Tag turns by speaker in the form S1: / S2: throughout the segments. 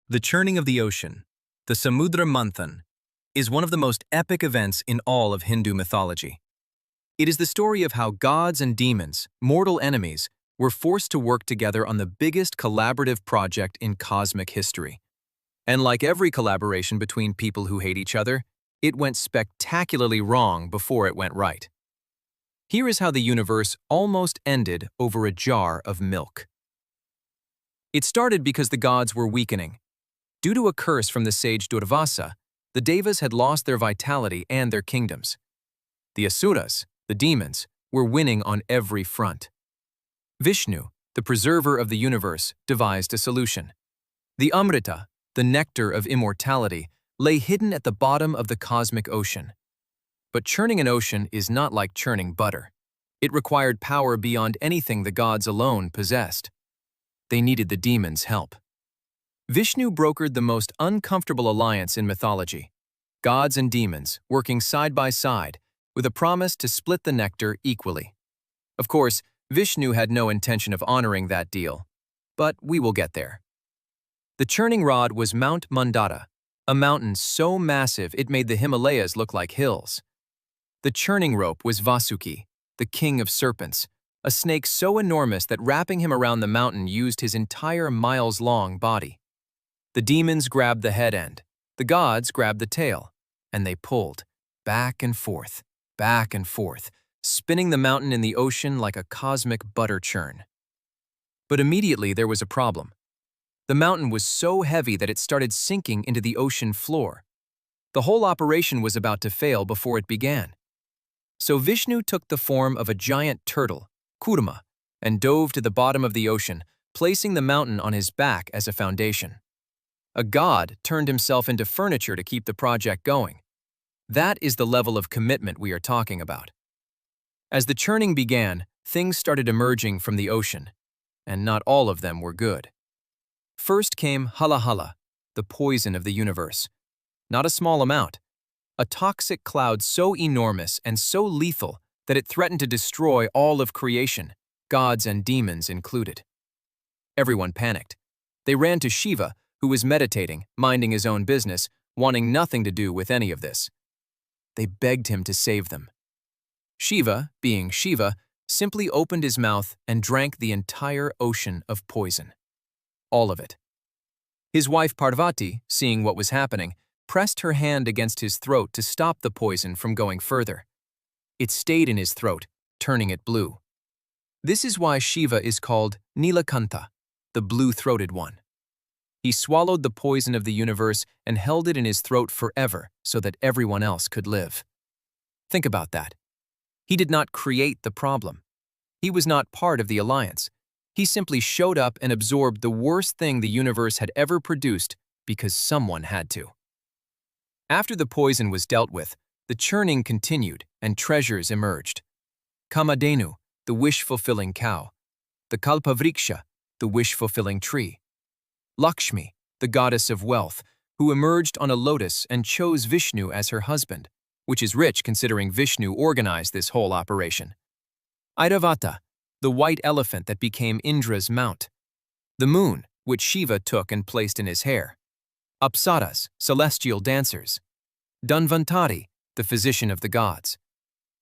S1: The churning of the ocean, the Samudra Manthan, is one of the most epic events in all of Hindu mythology. It is the story of how gods and demons, mortal enemies, were forced to work together on the biggest collaborative project in cosmic history. And like every collaboration between people who hate each other, it went spectacularly wrong before it went right. Here is how the universe almost ended over a jar of milk. It started because the gods were weakening. Due to a curse from the sage Durvasa, the Devas had lost their vitality and their kingdoms. The Asuras, the demons, were winning on every front. Vishnu, the preserver of the universe, devised a solution. The Amrita, the nectar of immortality, lay hidden at the bottom of the cosmic ocean. But churning an ocean is not like churning butter. It required power beyond anything the gods alone possessed. They needed the demons' help. Vishnu brokered the most uncomfortable alliance in mythology, gods and demons working side by side with a promise to split the nectar equally. Of course, Vishnu had no intention of honoring that deal, but we will get there. The churning rod was Mount Mandara, a mountain so massive it made the Himalayas look like hills. The churning rope was Vasuki, the king of serpents, a snake so enormous that wrapping him around the mountain used his entire miles-long body. The demons grabbed the head end, the gods grabbed the tail, and they pulled, back and forth, spinning the mountain in the ocean like a cosmic butter churn. But immediately there was a problem. The mountain was so heavy that it started sinking into the ocean floor. The whole operation was about to fail before it began. So Vishnu took the form of a giant turtle, Kurma, and dove to the bottom of the ocean, placing the mountain on his back as a foundation. A god turned himself into furniture to keep the project going. That is the level of commitment we are talking about. As the churning began, things started emerging from the ocean, and not all of them were good. First came Hala Hala, the poison of the universe. Not a small amount. A toxic cloud so enormous and so lethal that it threatened to destroy all of creation, gods and demons included. Everyone panicked. They ran to Shiva, who was meditating, minding his own business, wanting nothing to do with any of this. They begged him to save them. Shiva, being Shiva, simply opened his mouth and drank the entire ocean of poison. All of it. His wife Parvati, seeing what was happening, pressed her hand against his throat to stop the poison from going further. It stayed in his throat, turning it blue. This is why Shiva is called Nilakantha, the blue-throated one. He swallowed the poison of the universe and held it in his throat forever so that everyone else could live. Think about that. He did not create the problem. He was not part of the alliance. He simply showed up and absorbed the worst thing the universe had ever produced because someone had to. After the poison was dealt with, the churning continued and treasures emerged. Kamadhenu, the wish-fulfilling cow. The Kalpavriksha, the wish-fulfilling tree. Lakshmi, the goddess of wealth, who emerged on a lotus and chose Vishnu as her husband, which is rich considering Vishnu organized this whole operation. Airavata, the white elephant that became Indra's mount. The moon, which Shiva took and placed in his hair. Apsaras, celestial dancers. Dhanvantari, the physician of the gods.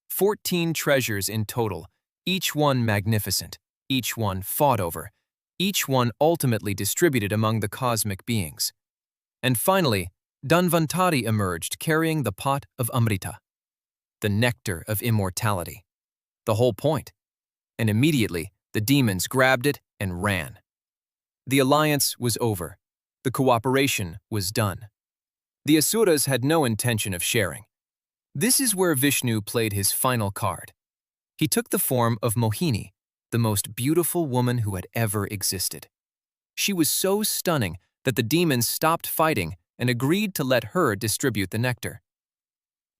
S1: 14 treasures in total, each one magnificent, each one fought over, each one ultimately distributed among the cosmic beings. And finally, Dhanvantari emerged carrying the pot of Amrita, the nectar of immortality. The whole point. And immediately, the demons grabbed it and ran. The alliance was over. The cooperation was done. The Asuras had no intention of sharing. This is where Vishnu played his final card. He took the form of Mohini, the most beautiful woman who had ever existed. She was so stunning that the demons stopped fighting and agreed to let her distribute the nectar.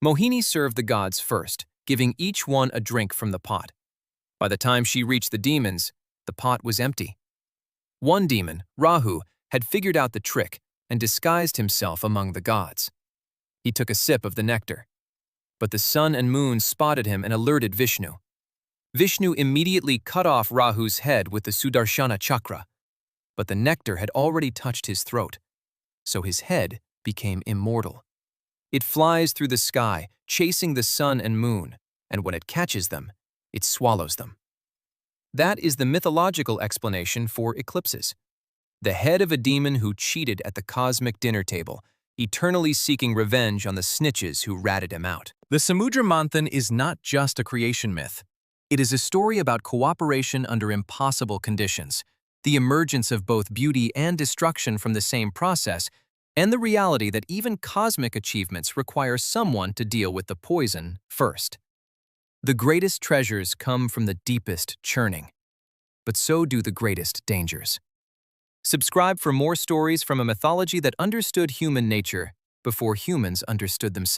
S1: Mohini served the gods first, giving each one a drink from the pot. By the time she reached the demons, the pot was empty. One demon, Rahu, had figured out the trick and disguised himself among the gods. He took a sip of the nectar. But the sun and moon spotted him and alerted Vishnu. Vishnu immediately cut off Rahu's head with the Sudarshana chakra, but the nectar had already touched his throat. so his head became immortal. It flies through the sky, chasing the sun and moon, and when it catches them, it swallows them. That is the mythological explanation for eclipses. The head of a demon who cheated at the cosmic dinner table, eternally seeking revenge on the snitches who ratted him out. The Samudra Manthan is not just a creation myth. It is a story about cooperation under impossible conditions, the emergence of both beauty and destruction from the same process, and the reality that even cosmic achievements require someone to deal with the poison first. The greatest treasures come from the deepest churning, but so do the greatest dangers. Subscribe for more stories from a mythology that understood human nature before humans understood themselves.